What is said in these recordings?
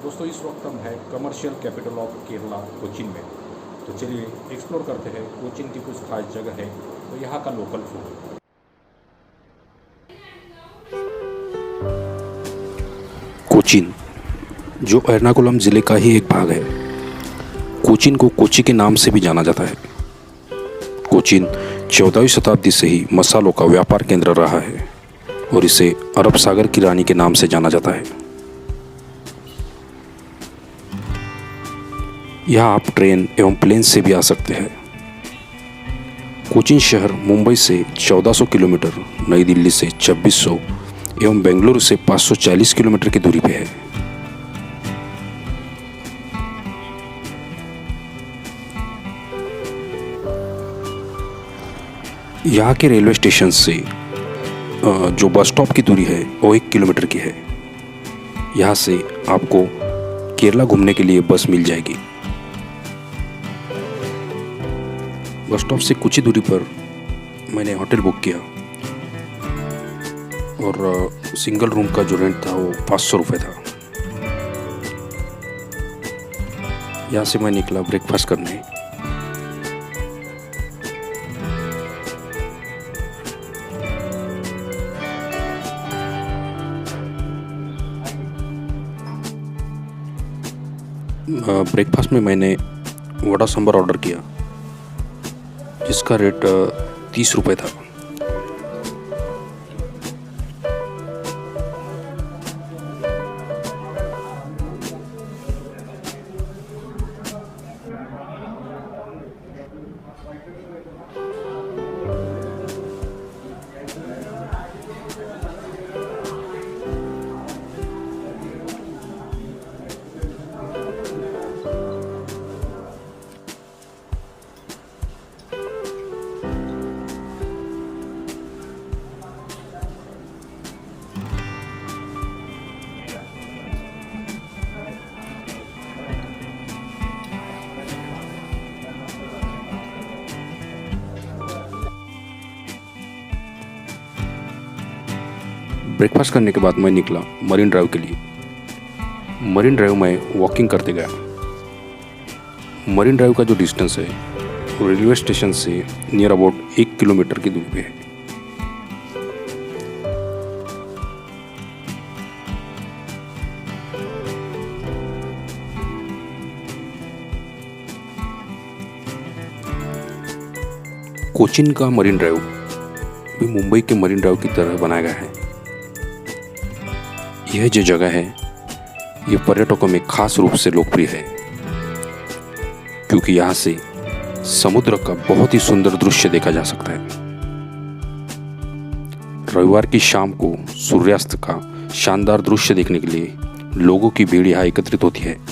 दोस्तों इस वक्त हम हैं commercial capital of Kerala Cochin में। तो चलिए एक्सप्लोर करते हैं कोचीन की कुछ खास जगह है तो यहाँ का लोकल फूड। कोचीन, जो एर्नाकुलम ज़िले का ही एक भाग है। कोचीन को कोची के नाम से भी जाना जाता है। कोचीन 14वीं शताब्दी से ही मसालों का व्यापार केंद्र रहा है और इसे अरब सागर की रानी के नाम से जाना जाता है। यहाँ आप ट्रेन एवं प्लेन से भी आ सकते हैं। कोचीन शहर मुंबई से 1400 किलोमीटर, नई दिल्ली से 2600 एवं बेंगलुरु से 540 किलोमीटर की दूरी पे है। यहाँ के रेलवे स्टेशन से जो बस स्टॉप की दूरी है वो 1 किलोमीटर की है। यहाँ से आपको केरला घूमने के लिए बस मिल जाएगी। बस स्टॉप से कुछ ही दूरी पर मैंने होटल बुक किया और सिंगल रूम का जो रेंट था वो 500 रुपये था। यहाँ से मैं निकला ब्रेकफास्ट करने। ब्रेकफास्ट में मैंने वड़ा सांभर ऑर्डर किया जिसका रेट 30 रुपये था। ब्रेकफास्ट करने के बाद मैं निकला मरीन ड्राइव के लिए। मरीन ड्राइव में वॉकिंग करते गया। मरीन ड्राइव का जो डिस्टेंस है वो रेलवे स्टेशन से नियर अबाउट 1 किलोमीटर की दूरी पे है। कोचीन का मरीन ड्राइव भी मुंबई के मरीन ड्राइव की तरह बनाया गया है। यह जो जगह है ये पर्यटकों में खास रूप से लोकप्रिय है क्योंकि यहाँ से समुद्र का बहुत ही सुंदर दृश्य देखा जा सकता है। रविवार की शाम को सूर्यास्त का शानदार दृश्य देखने के लिए लोगों की भीड़ यहाँ एकत्रित होती है।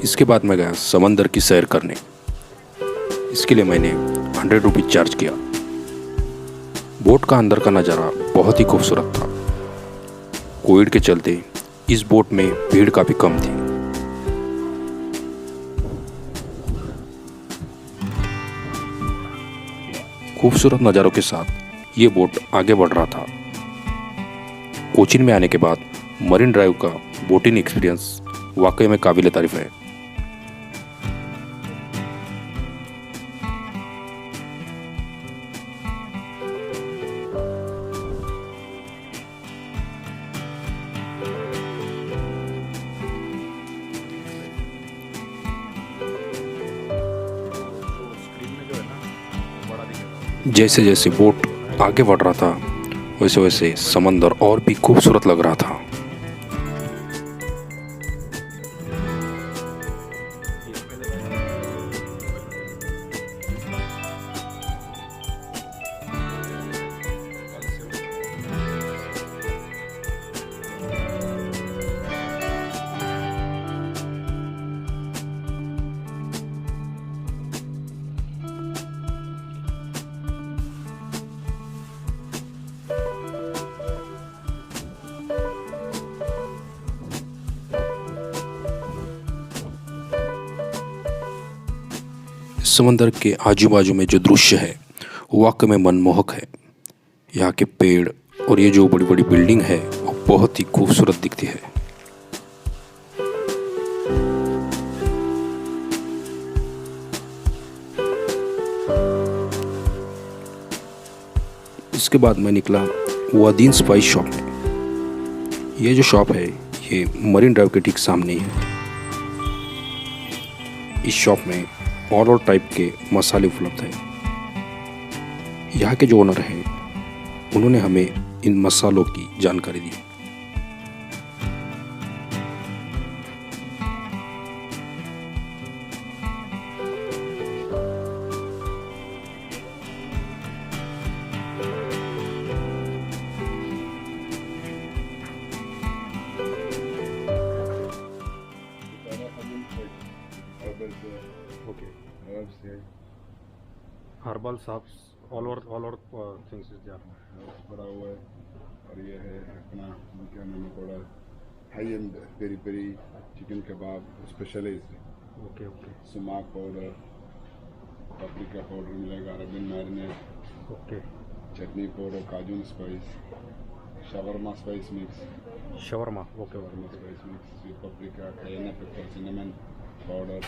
इसके बाद मैं गया समंदर की सैर करने। इसके लिए मैंने 100 रुपीज़ चार्ज किया। बोट का अंदर का नज़ारा बहुत ही खूबसूरत था। कोविड के चलते इस बोट में भीड़ काफ़ी कम थी। खूबसूरत नज़ारों के साथ ये बोट आगे बढ़ रहा था। कोचीन में आने के बाद मरीन ड्राइव का बोटिंग एक्सपीरियंस वाकई में काबिल तारीफ है। जैसे जैसे बोट आगे बढ़ रहा था वैसे वैसे समंदर और भी खूबसूरत लग रहा था। समंदर के आजू बाजू में जो दृश्य है वो वाकई में मनमोहक है। यहाँ के पेड़ और ये जो बड़ी बड़ी बिल्डिंग है वो बहुत ही खूबसूरत दिखती है। इसके बाद मैं निकला वादीन स्पाइस शॉप में। ये जो शॉप है ये मरीन ड्राइव के ठीक सामने ही है। इस शॉप में ऑल टाइप के मसाले उपलब्ध हैं। यहाँ के जो ओनर हैं उन्होंने हमें इन मसालों की जानकारी दी। Okay. herbs है, Herbal herbs, all over things is there. herbs पड़ा हुआ है। और ये है अपना क्या नाम है थोड़ा high end peri peri chicken kebab specialised Okay, okay, sumac powder, paprika powder मिलेगा, अरबियन मैरिनेट, okay. चटनी पाउडर, काजू spice, shawarma spice mix, Shawarma, okay, shawarma spice mix, sweet paprika, cayenne pepper, cinnamon powder,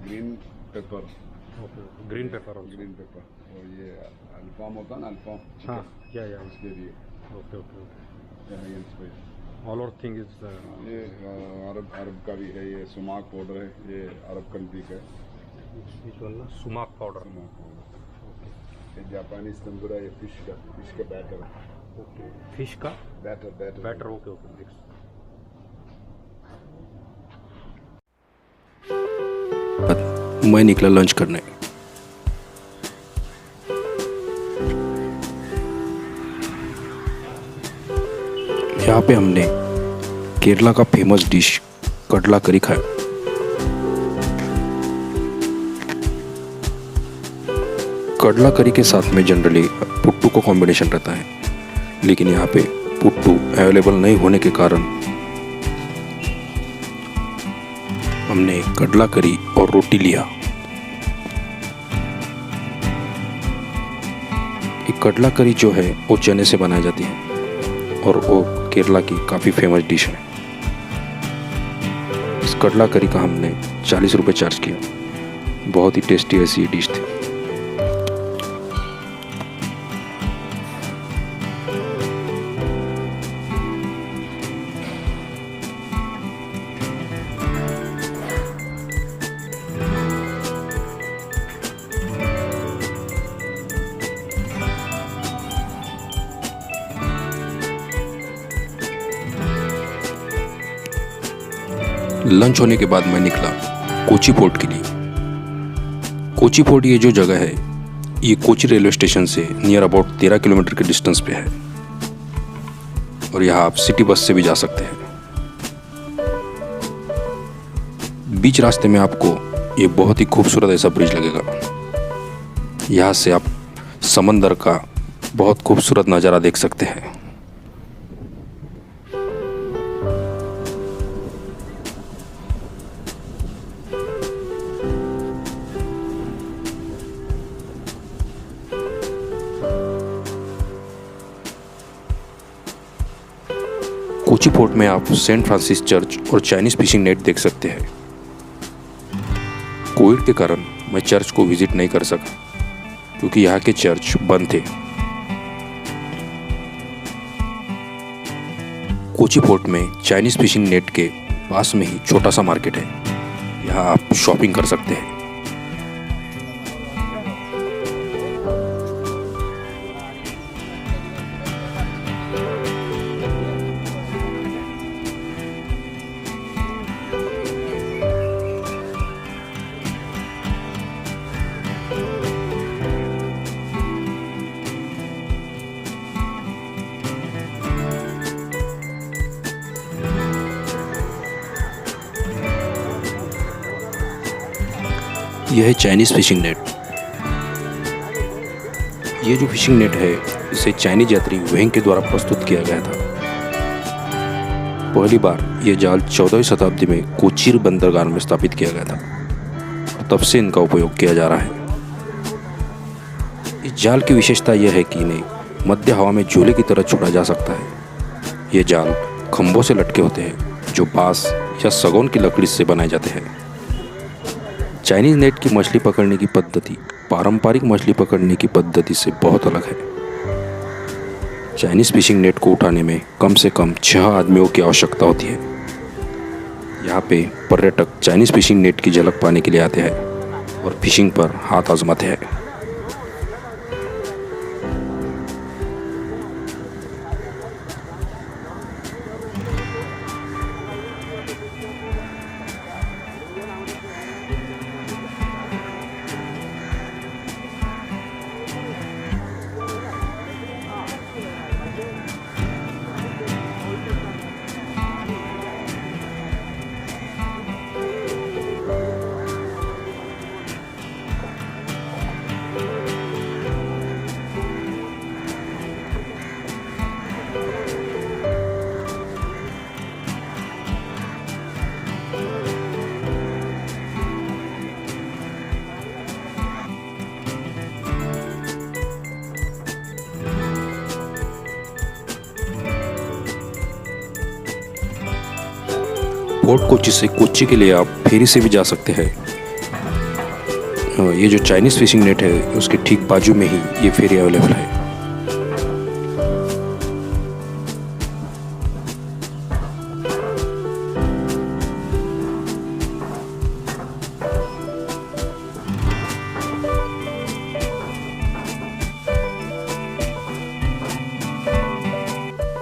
green pepper, okay. Green pepper also. Green pepper, और ये अल्फाम होता है ना, अल्फाम हाँ, chicken yeah. उसके लिए Okay, okay, okay. High and spice. All over thing is ये अरब का भी है, ये सुमाक पाउडर है, ये अरब कंट्री का है which one? Sumac powder. Sumac powder. Okay, ये जापानीज तंदूरा, ये फिश का बैटर है, okay. Fish का batter batter, okay, okay. Mix. मैं निकला लंच करने। यहाँ पे हमने केरला का फेमस डिश कडला करी खाया। कडला करी के साथ में जनरली पुट्टू का कॉम्बिनेशन रहता है, लेकिन यहाँ पे पुट्टू अवेलेबल नहीं होने के कारण हमने कडला करी और रोटी लिया। ये कडला करी जो है वो चने से बनाई जाती है और वो केरला की काफ़ी फेमस डिश है। इस कडला करी का हमने 40 रुपये चार्ज किया। बहुत ही टेस्टी ऐसी डिश थी। लंच होने के बाद मैं निकला कोची पोर्ट के लिए। कोची पोर्ट ये जो जगह है ये कोची रेलवे स्टेशन से नियर अबाउट 13 किलोमीटर के डिस्टेंस पे है और यहाँ आप सिटी बस से भी जा सकते हैं। बीच रास्ते में आपको ये बहुत ही खूबसूरत ऐसा ब्रिज लगेगा। यहाँ से आप समंदर का बहुत खूबसूरत नज़ारा देख सकते हैं। कोची पोर्ट में आप सेंट फ्रांसिस चर्च और चाइनीज फिशिंग नेट देख सकते हैं। कोविड के कारण मैं चर्च को विजिट नहीं कर सका क्योंकि यहाँ के चर्च बंद थे। कोची पोर्ट में चाइनीज फिशिंग नेट के पास में ही छोटा सा मार्केट है, यहाँ आप शॉपिंग कर सकते हैं। यह है चाइनीज़ फिशिंग नेट। ये जो फिशिंग नेट है इसे चाइनीज यात्री वेंग के द्वारा प्रस्तुत किया गया था। पहली बार यह जाल 14वीं शताब्दी में कोचीन बंदरगाह में स्थापित किया गया था। तब से इनका उपयोग किया जा रहा है। इस जाल की विशेषता यह है कि इन्हें मध्य हवा में झूले की तरह छोड़ा जा सकता है। ये जाल खंभों से लटके होते हैं जो बांस या सागौन की लकड़ी से बनाए जाते हैं। चाइनीज नेट की मछली पकड़ने की पद्धति पारंपरिक मछली पकड़ने की पद्धति से बहुत अलग है। चाइनीज फिशिंग नेट को उठाने में कम से कम 6 आदमियों की आवश्यकता होती है। यहाँ पे पर्यटक चाइनीज फिशिंग नेट की झलक पाने के लिए आते हैं और फिशिंग पर हाथ आजमाते हैं। फोर्ट कोच्चि से कोच्चि के लिए आप फेरी से भी जा सकते हैं। ये जो चाइनीज़ फिशिंग नेट है उसके ठीक बाजू में ही ये फेरी अवेलेबल है।